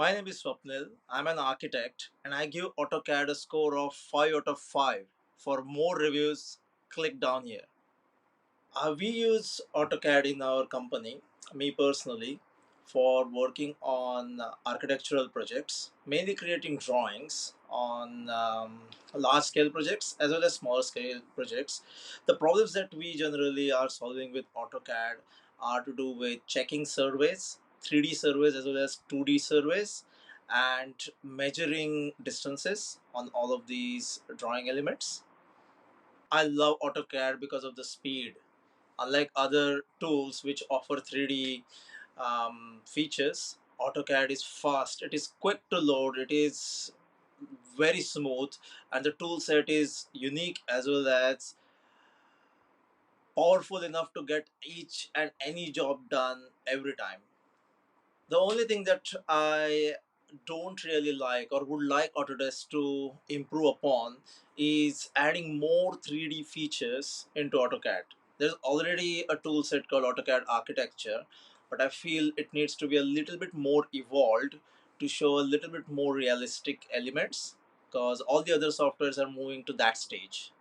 My name is Swapnil. I'm an architect and I give AutoCAD a score of 5 out of 5. For more reviews, click down here. We use AutoCAD in our company, me personally, for working on architectural projects, mainly creating drawings on large scale projects as well as small scale projects. The problems that we generally are solving with AutoCAD are to do with checking surveys, 3D surveys as well as 2D surveys, and measuring distances on all of these drawing elements. I love AutoCAD because of the speed. Unlike other tools which offer 3D features, AutoCAD is fast. It is quick to load. It is very smooth, and the tool set is unique as well as powerful enough to get each and any job done every time. The only thing that I don't really like or would like Autodesk to improve upon is adding more 3D features into AutoCAD. There's already a tool set called AutoCAD Architecture, but I feel it needs to be a little bit more evolved to show a little bit more realistic elements because all the other softwares are moving to that stage.